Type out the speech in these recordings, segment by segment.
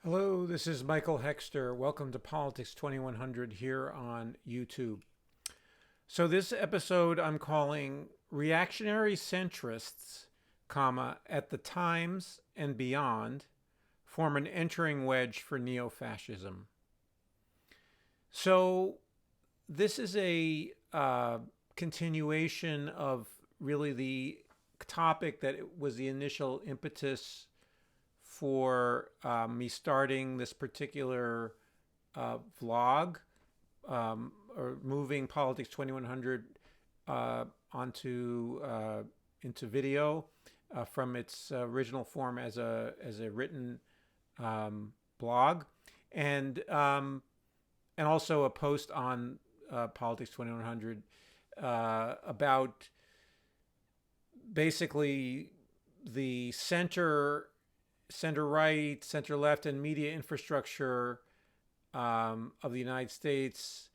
Hello, this is Michael Hexter. Welcome to Politics 2100 here on YouTube. So this episode I'm calling Reactionary Centrists, at the times and beyond, form an entering wedge for neofascism. So this is a continuation of really the topic that was the initial impetus for me starting this particular vlog, or moving Politics 2100 onto into video from its original form as a written blog, and also a post on Politics 2100 about basically the center right, center left, and media infrastructure of the United States.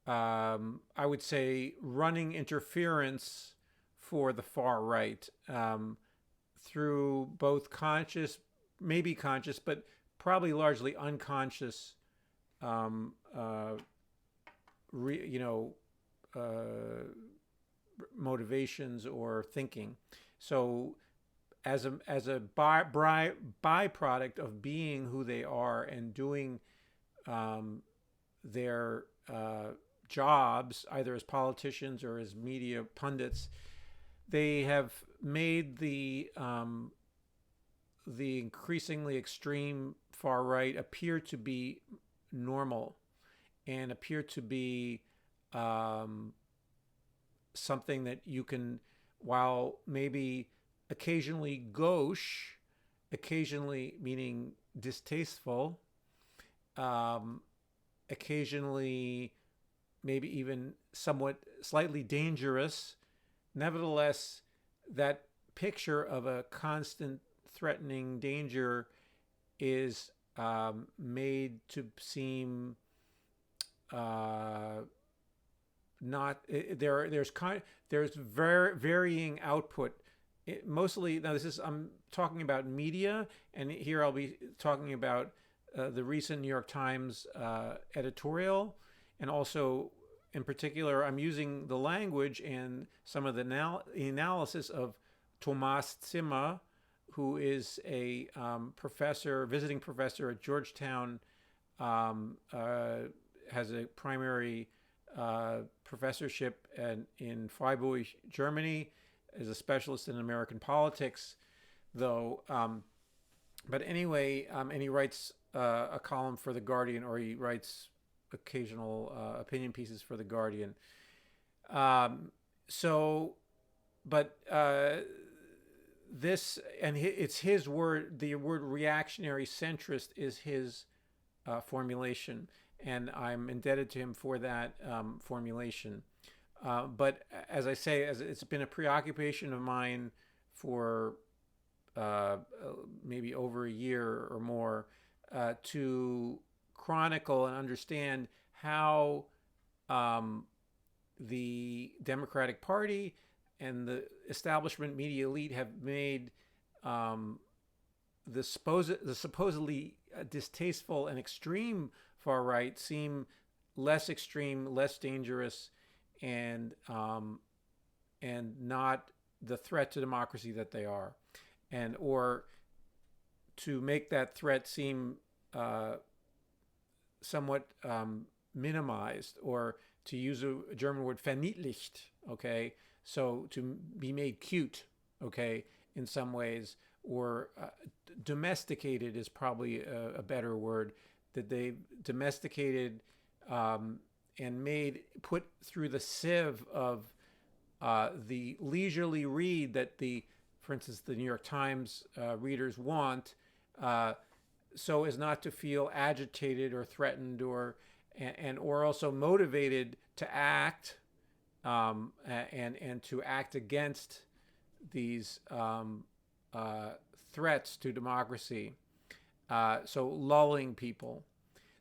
I would say running interference for the far right through both conscious, maybe conscious, but probably largely unconscious, um, uh, re, you know, motivations or thinking. So as a byproduct of being who they are and doing their jobs, either as politicians or as media pundits, they have made the increasingly extreme far right appear to be normal and appear to be something that you can, while maybe occasionally gauche, occasionally meaning distasteful, occasionally maybe even somewhat slightly dangerous, nevertheless, that picture of a constant threatening danger is made to seem not there's varying output. Mostly now, this is, I'm talking about media, and here I'll be talking about the recent New York Times editorial, and also in particular I'm using the language and some of the analysis of Thomas Zimmer, who is a visiting professor at Georgetown, has a primary professorship in Freiburg, Germany, is a specialist in American politics, though. But anyway, and he writes a column for The Guardian, or he writes occasional opinion pieces for The Guardian. So, but this, and it's his word, the word reactionary centrist is his formulation, and I'm indebted to him for that formulation. But as I say, as it's been a preoccupation of mine for maybe over a year or more, to chronicle and understand how the Democratic Party and the establishment media elite have made the supposedly distasteful and extreme far right seem less extreme, less dangerous, and not the threat to democracy that they are, and or to make that threat seem somewhat minimized, or to use a German word, verniedlicht, okay, so to be made cute, okay, in some ways, or domesticated is probably a better word, that they domesticated and put through the sieve of the leisurely read that for instance, the New York Times readers want, so as not to feel agitated or threatened, or also motivated to act, and to act against these threats to democracy. So lulling people.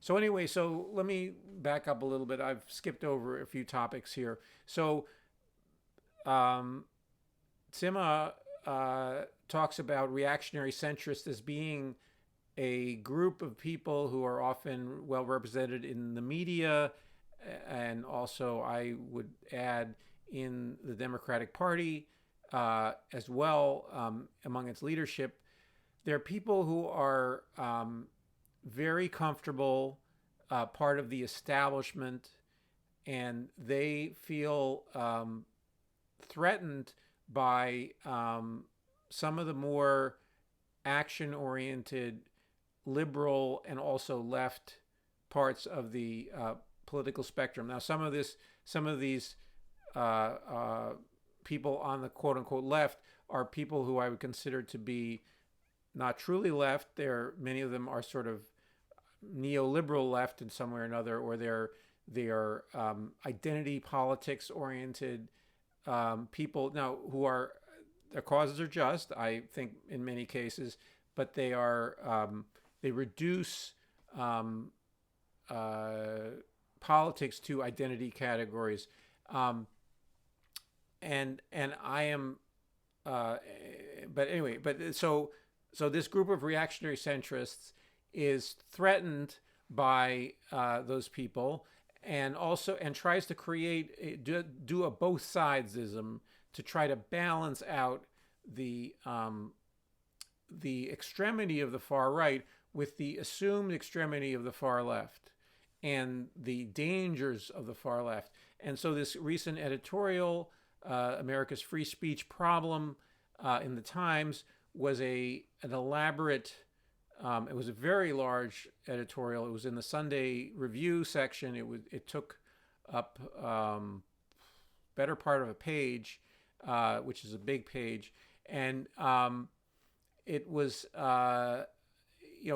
So anyway, so let me back up a little bit. I've skipped over a few topics here. So Zimmer talks about reactionary centrists as being a group of people who are often well represented in the media, and also I would add in the Democratic Party as well, among its leadership. There are people who are very comfortable, part of the establishment, and they feel threatened by some of the more action-oriented liberal and also left parts of the political spectrum. Now, some of these people on the quote-unquote left are people who I would consider to be not truly left. Many of them are sort of neoliberal left in some way or another, or they're identity politics oriented people. Now, their causes are just, I think, in many cases, but they reduce politics to identity categories, and I am, but anyway, so this group of reactionary centrists is threatened by those people, and tries to do a both-sidesism to try to balance out the extremity of the far right with the assumed extremity of the far left and the dangers of the far left. And so this recent editorial, America's Free Speech Problem, in the Times, was an elaborate, it was a very large editorial. It was in the Sunday Review section. It took up better part of a page, which is a big page, and it was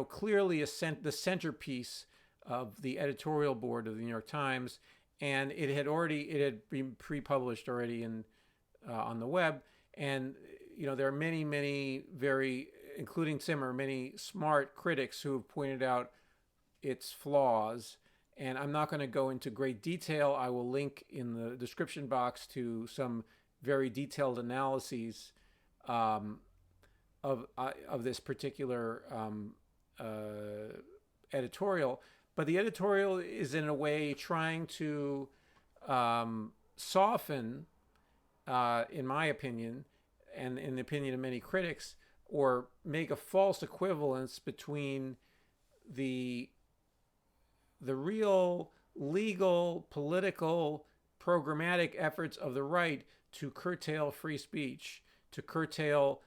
clearly the centerpiece of the editorial board of the New York Times, and it had been pre-published already on the web, and there are many very, including Zimmer, many smart critics who have pointed out its flaws. And I'm not going to go into great detail. I will link in the description box to some very detailed analyses of this particular editorial. But the editorial is in a way trying to soften, in my opinion, and in the opinion of many critics, or make a false equivalence between the real legal, political, programmatic efforts of the right to curtail free speech, to curtail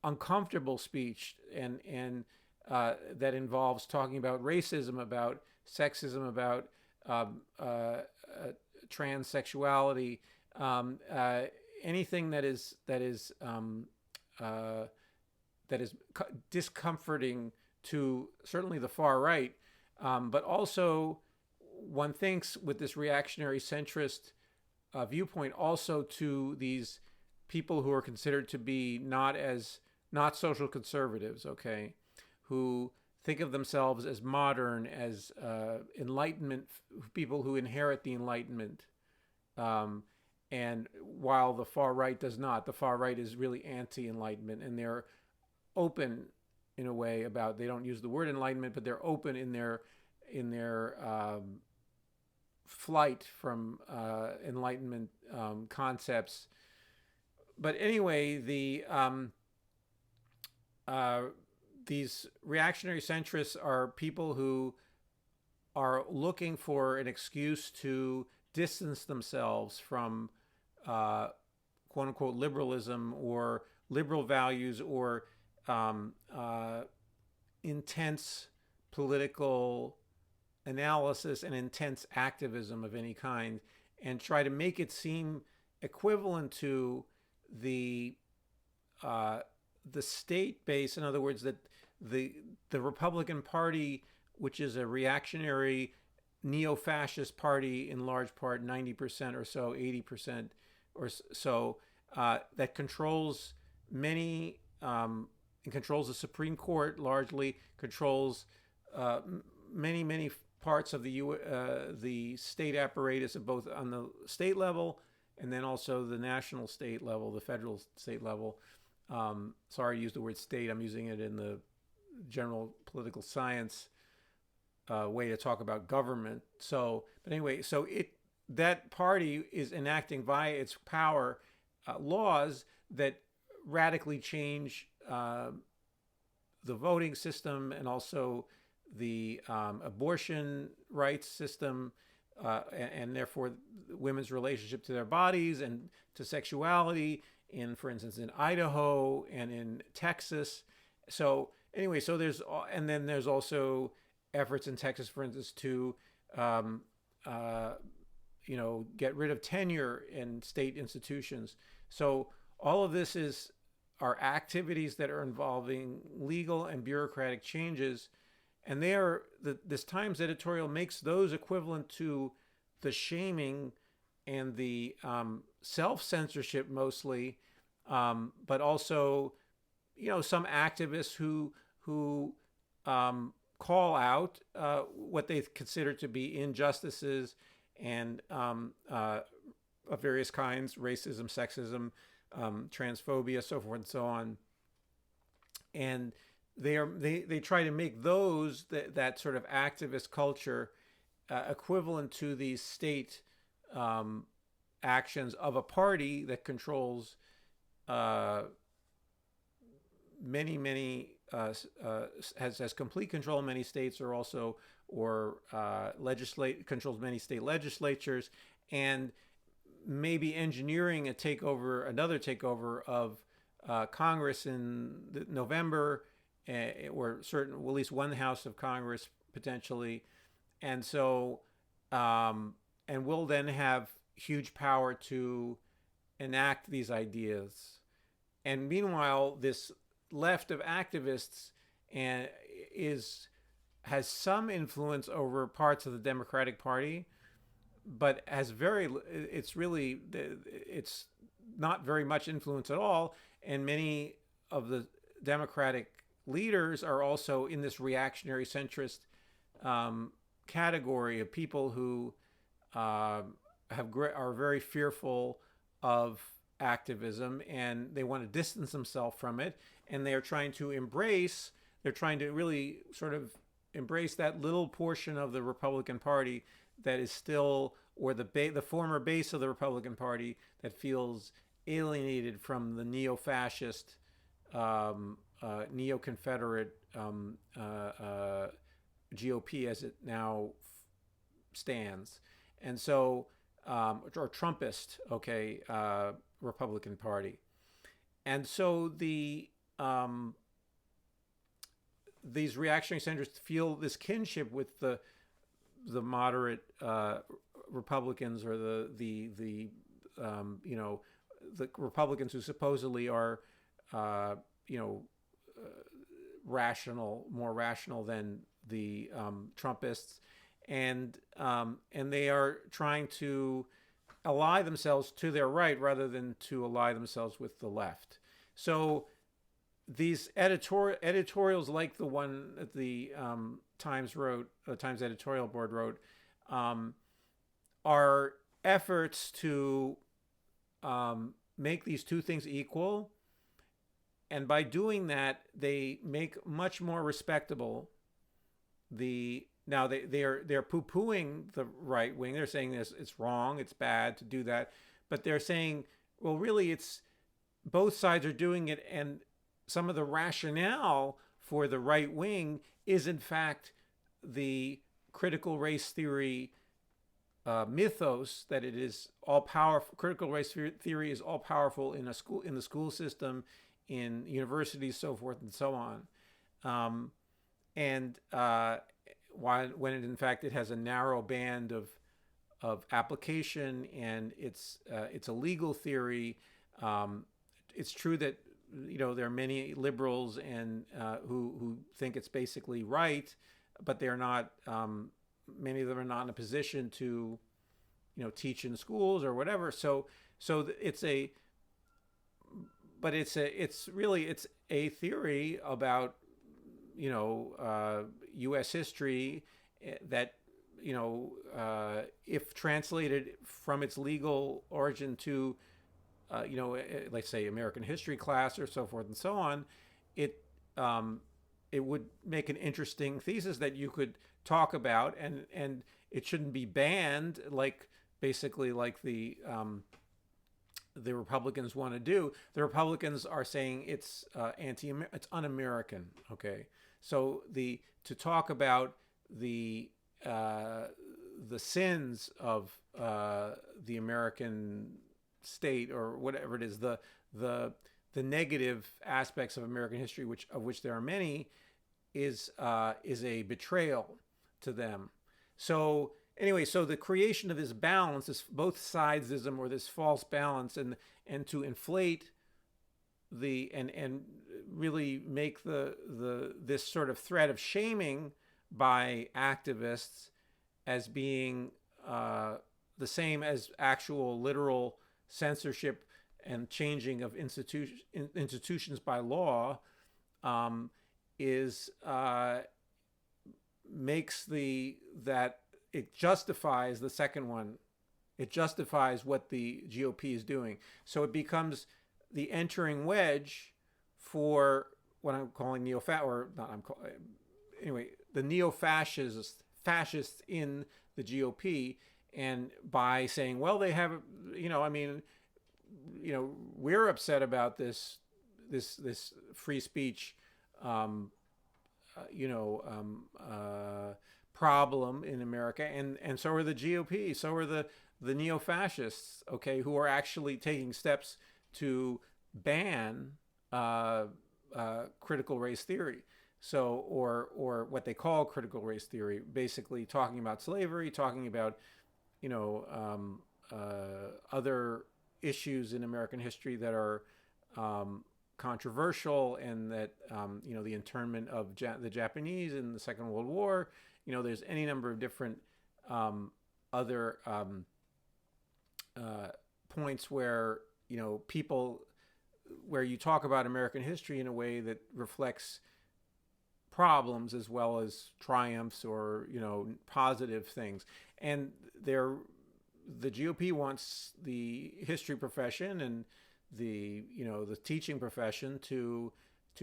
uncomfortable speech, and that involves talking about racism, about sexism, about transsexuality, anything that is discomforting to certainly the far right, but also one thinks with this reactionary centrist viewpoint also to these people who are considered to be not social conservatives, okay, who think of themselves as modern, as Enlightenment people who inherit the Enlightenment. And while the far right does not, the far right is really anti-Enlightenment, and they're open in a way about, they don't use the word Enlightenment, but they're open in their flight from Enlightenment concepts. But anyway, these reactionary centrists are people who are looking for an excuse to distance themselves from quote unquote liberalism or liberal values or intense political analysis and intense activism of any kind, and try to make it seem equivalent to the state base. In other words, that the Republican Party, which is a reactionary neo-fascist party in large part, 90% or so, 80% or so, that controls many, and controls the Supreme Court largely, controls many parts of the state apparatus, of both on the state level and then also the national state level, the federal state level. Sorry to use the word state. I'm using it in the general political science way to talk about government. So, but anyway, so that party is enacting via its power laws that radically change the voting system and also the abortion rights system, and therefore women's relationship to their bodies and to sexuality in, for instance, in Idaho and in Texas. So anyway, so and then there's also efforts in Texas, for instance, to get rid of tenure in state institutions. So all of this are activities that are involving legal and bureaucratic changes, and this Times editorial makes those equivalent to the shaming and the self-censorship mostly, but also, some activists who call out what they consider to be injustices and of various kinds: racism, sexism, transphobia, so forth and so on. And they try to make that sort of activist culture equivalent to these state actions of a party that controls many has complete control in many states, controls many state legislatures, and maybe engineering another takeover of Congress in November, or at least one house of Congress potentially, and so and will then have huge power to enact these ideas. And meanwhile, this left of activists has some influence over parts of the Democratic Party, but it's not very much influence at all. And many of the Democratic leaders are also in this reactionary centrist category of people who are very fearful of activism, and they want to distance themselves from it, and they're trying to really sort of embrace that little portion of the Republican Party that is still, or the former base of the Republican Party that feels alienated from the neo-fascist, neo-Confederate GOP as it now stands. And so, or Trumpist, Republican Party. And so these reactionary centrists feel this kinship with the moderate Republicans, or the Republicans who supposedly are more rational than the Trumpists, and they are trying to ally themselves to their right rather than to ally themselves with the left. So these editorials, like the one that the Times editorial board wrote, are efforts to make these two things equal, and by doing that, they make much more respectable Now they're poo-pooing the right wing. They're saying it's wrong, it's bad to do that, but they're saying, well, really, it's both sides are doing it, and some of the rationale for the right wing is in fact the critical race theory mythos that it is all powerful. Critical race theory is all powerful in the school system, in universities, so forth and so on, when in fact it has a narrow band of application, and it's a legal theory. It's true that there are many liberals and who think it's basically right, but they're not. Many of them are not in a position to teach in schools or whatever. So it's really a theory about U.S. history that if translated from its legal origin to let's say American history class or so forth and so on, it it would make an interesting thesis that you could talk about, and it shouldn't be banned like basically like the Republicans want to do. The Republicans are saying it's it's un-American. Okay, so to talk about the sins of the American state, or whatever it is, the negative aspects of American history, of which there are many, is a betrayal to them. So anyway, so the creation of this balance, this both-sidesism, or this false balance, and to inflate and really make this sort of threat of shaming by activists as being the same as actual literal censorship and changing of institutions by law, makes that it justifies the second one. It justifies what the GOP is doing. So it becomes the entering wedge for what I'm calling the neo-fascists in the GOP, and by saying, well, they have, we're upset about this free speech, problem in America, and so are the GOP, so are the neo-fascists, okay, who are actually taking steps to ban critical race theory. So, or what they call critical race theory, basically talking about slavery, talking about, other issues in American history that are controversial, and that, the internment of the Japanese in the Second World War. There's any number of different other points where, where you talk about American history in a way that reflects problems as well as triumphs, or positive things. And the GOP wants the history profession and the teaching profession to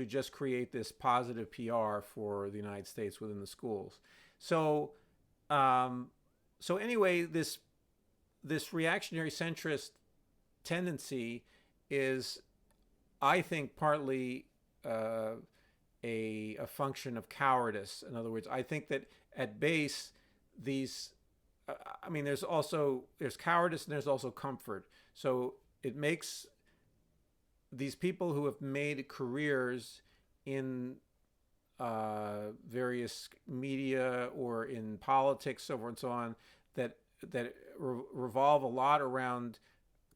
just create this positive PR for the United States within the schools. So anyway, this reactionary centrist tendency is, I think, partly a function of cowardice. In other words, I think that at base, there's cowardice, and there's also comfort. So it makes these people who have made careers in various media or in politics, so forth and so on, that revolve a lot around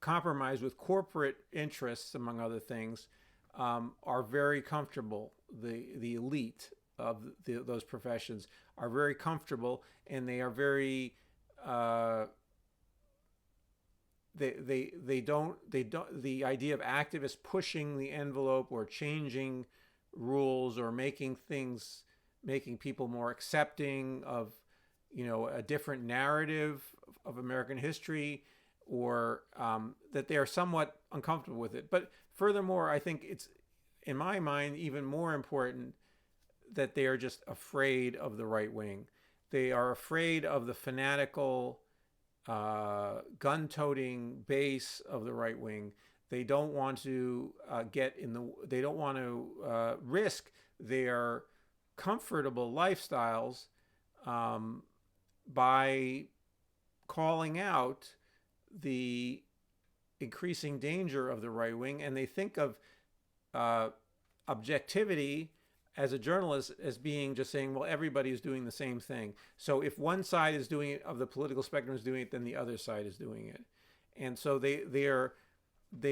compromise with corporate interests, among other things, are very comfortable. The elite of those professions are very comfortable, and they are very they don't the idea of activists pushing the envelope or changing rules or making people more accepting of a different narrative of American history, or that they are somewhat uncomfortable with it. But furthermore, I think it's, in my mind, even more important that they are just afraid of the right wing. They are afraid of the fanatical, gun-toting base of the right wing. They don't want to they don't want to risk their comfortable lifestyles by calling out the increasing danger of the right wing. And they think of objectivity as a journalist as being just saying, well, everybody is doing the same thing. So if one side is doing it, of the political spectrum is doing it, then the other side is doing it. And so they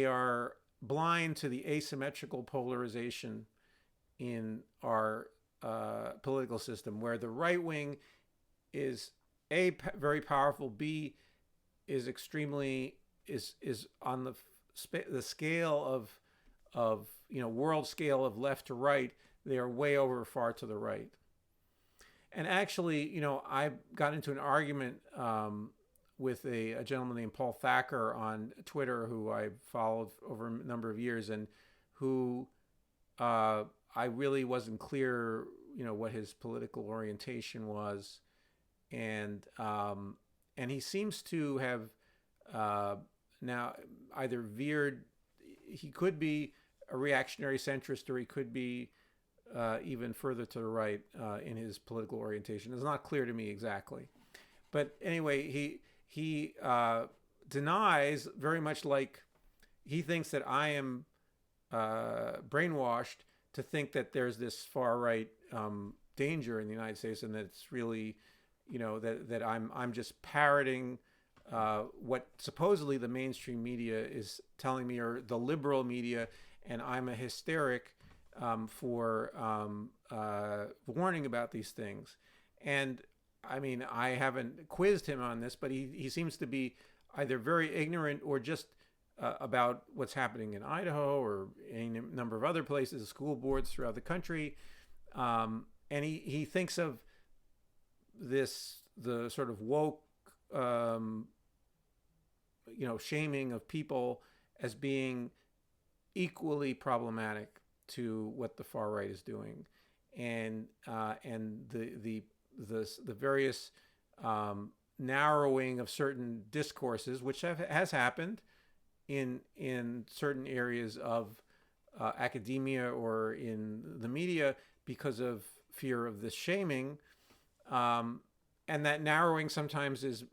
are blind to the asymmetrical polarization in our political system, where the right wing is A, very powerful, B, is extremely is on the scale of world scale of left to right. They are way over far to the right. And actually, I got into an argument with a gentleman named Paul Thacker on Twitter, who I followed over a number of years, and who I I really wasn't clear, what his political orientation was, and he seems to have now either veered. He could be a reactionary centrist, or he could be even further to the right in his political orientation. It's not clear to me exactly. But anyway, he denies, very much like he thinks that I am brainwashed to think that there's this far right danger in the United States, and that it's really, that I'm just parroting what supposedly the mainstream media is telling me, or the liberal media, and I'm a hysteric for warning about these things. And I mean, I haven't quizzed him on this, but he seems to be either very ignorant, or just about what's happening in Idaho or any number of other places, school boards throughout the country. And he thinks of the sort of woke, shaming of people as being equally problematic to what the far right is doing. And the various narrowing of certain discourses, which has happened in certain areas of academia or in the media, because of fear of this shaming, and that narrowing sometimes is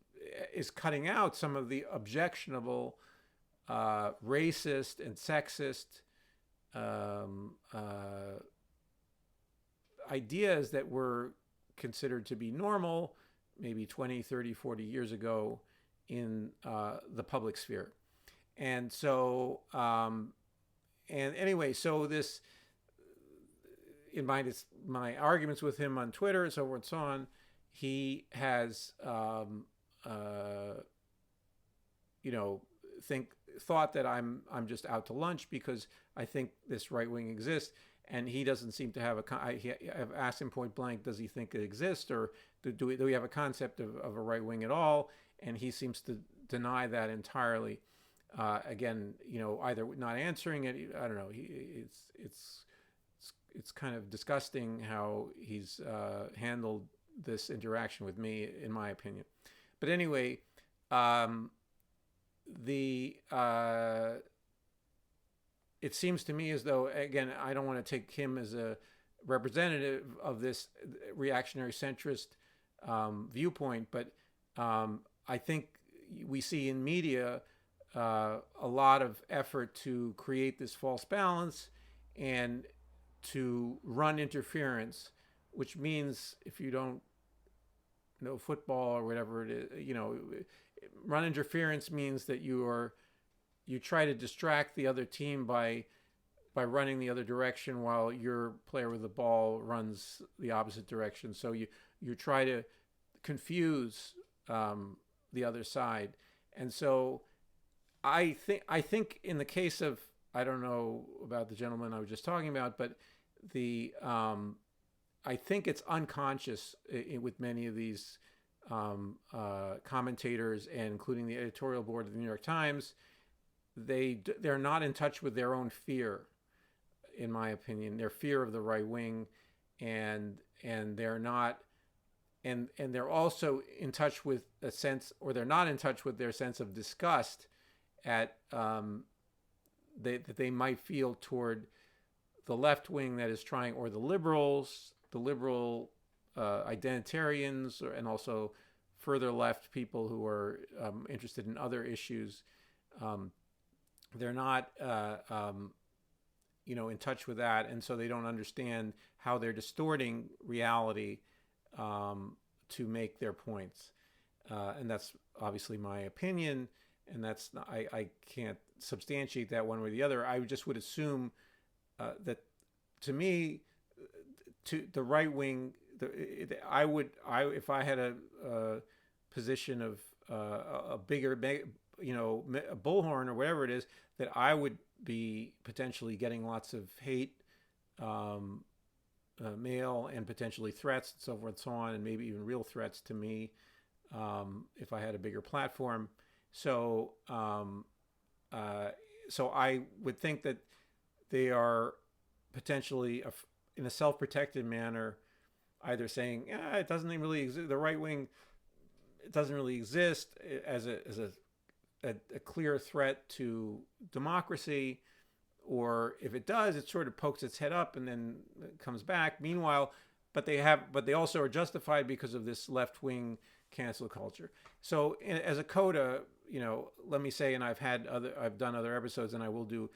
cutting out some of the objectionable racist and sexist ideas that were considered to be normal maybe 20, 30, 40 years ago in the public sphere. And so, and anyway, so this, in my arguments with him on Twitter and so forth and so on, he has, thought that I'm just out to lunch because I think this right wing exists, and he doesn't seem to have I've asked him point blank, does he think it exists, or do we have a concept of a right wing at all? And he seems to deny that entirely. Again, either not answering it. I don't know. It's kind of disgusting how he's handled this interaction with me, in my opinion. But anyway, it seems to me as though, again, I don't want to take him as a representative of this reactionary centrist viewpoint, but I think we see in media a lot of effort to create this false balance and to run interference, which means, if you don't know football or whatever it is, run interference means that you try to distract the other team by running the other direction while your player with the ball runs the opposite direction. So you try to confuse the other side. And so I think in the case of, I don't know about the gentleman I was just talking about, but I think it's unconscious with many of these commentators, and including the editorial board of the New York Times. They're not in touch with their own fear, in my opinion, their fear of the right wing, and they're not, and they're also in touch with a sense, or they're not in touch with their sense of disgust at that they might feel toward the left wing that is trying, or the liberal identitarians, and also further left people who are interested in other issues. They're not, in touch with that, and so they don't understand how they're distorting reality to make their points. And that's obviously my opinion, and that's not, I can't substantiate that one way or the other. I just would assume that, to me, to the right wing, if I had a position of a bigger, a bullhorn or whatever it is, that I would be potentially getting lots of hate mail, and potentially threats, and so forth and so on, and maybe even real threats to me if I had a bigger platform. So so I would think that they are potentially in a self-protected manner, either saying, yeah, it doesn't really exist, the right wing, it doesn't really exist as a clear threat to democracy, or if it does, it sort of pokes its head up and then it comes back. Meanwhile, but they also are justified because of this left-wing cancel culture. So as a coda, let me say, and I've done other episodes, and I will do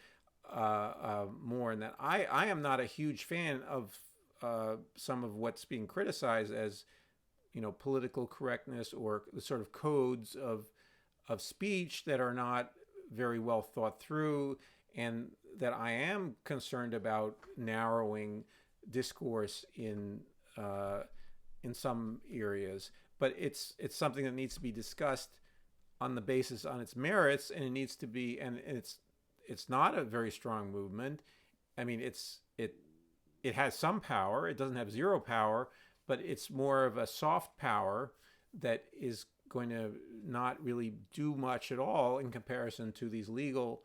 more in that. I am not a huge fan of some of what's being criticized as, political correctness or the sort of codes of speech that are not very well thought through, and that I am concerned about narrowing discourse in some areas. But it's something that needs to be discussed on its merits, and it needs to be, and it's not a very strong movement. I mean, it has some power. It doesn't have zero power, but it's more of a soft power that is going to not really do much at all in comparison to these legal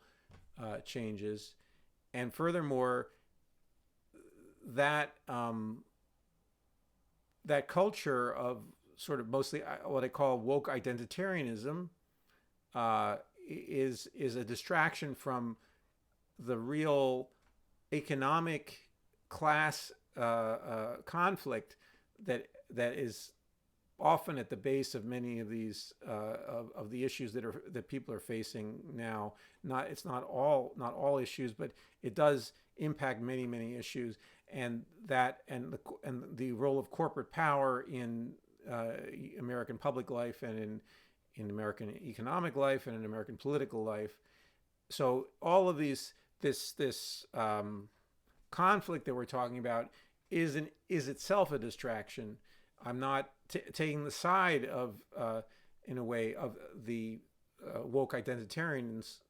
changes. And furthermore, that that culture of sort of mostly what I call woke identitarianism is a distraction from the real economic class conflict that is often at the base of many of these of the issues that people are facing now. It's not all issues, but it does impact many issues, and the role of corporate power in American public life and in American economic life and in American political life. So all of this conflict that we're talking about is itself a distraction. I'm not taking the side of, in a way, of the woke identitarians,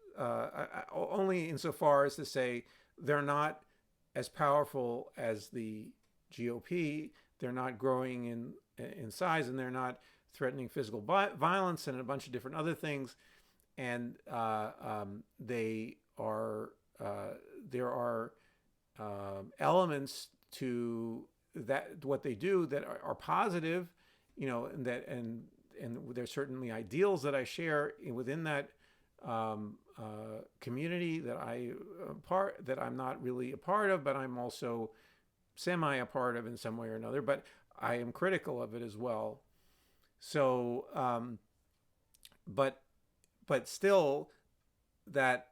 only insofar as to say they're not as powerful as the GOP. They're not growing in size, and they're not threatening physical violence and a bunch of different other things. And they are there are elements to that what they do that are positive, and there's certainly ideals that I share within that community that I'm not really a part of, but I'm also semi a part of in some way or another. But I am critical of it as well. So, but still, that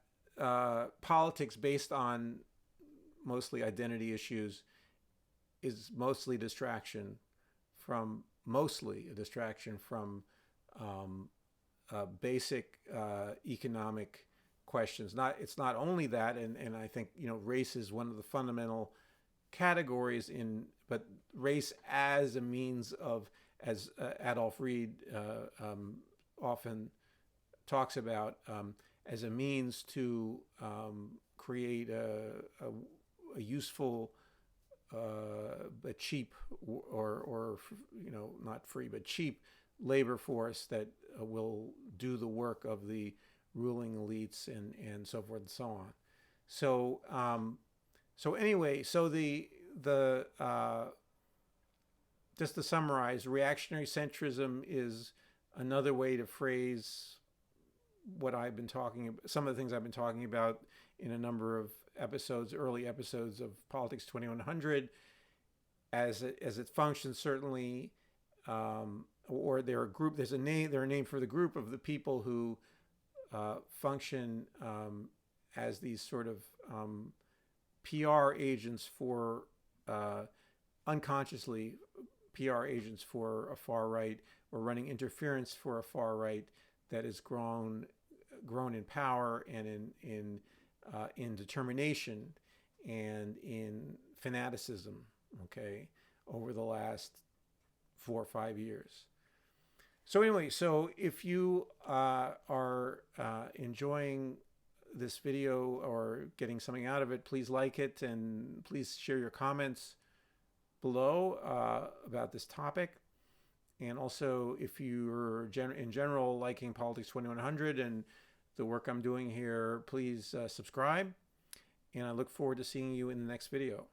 politics based on mostly identity issues is mostly a distraction from basic economic questions. It's not only that, and I think race is one of the fundamental categories but race as a means of, as Adolf Reed often talks about, as a means to create a useful but cheap, or not free but cheap labor force that will do the work of the ruling elites and so forth and so on. So anyway, so the just to summarize, reactionary centrism is another way to phrase what I've been talking about, some of the things I've been talking about in a number of early episodes of Politics 2100, as it functions, certainly, or they're a name for the group of the people who function as these sort of PR agents for, unconsciously, PR agents for a far right, or running interference for a far right that has grown in power and in determination and in fanaticism, okay, over the last 4 or 5 years. So anyway, so if you are enjoying this video or getting something out of it, please like it, and please share your comments below about this topic. And also, if you're in general liking Politics 2100 and the work I'm doing here, please subscribe. And I look forward to seeing you in the next video.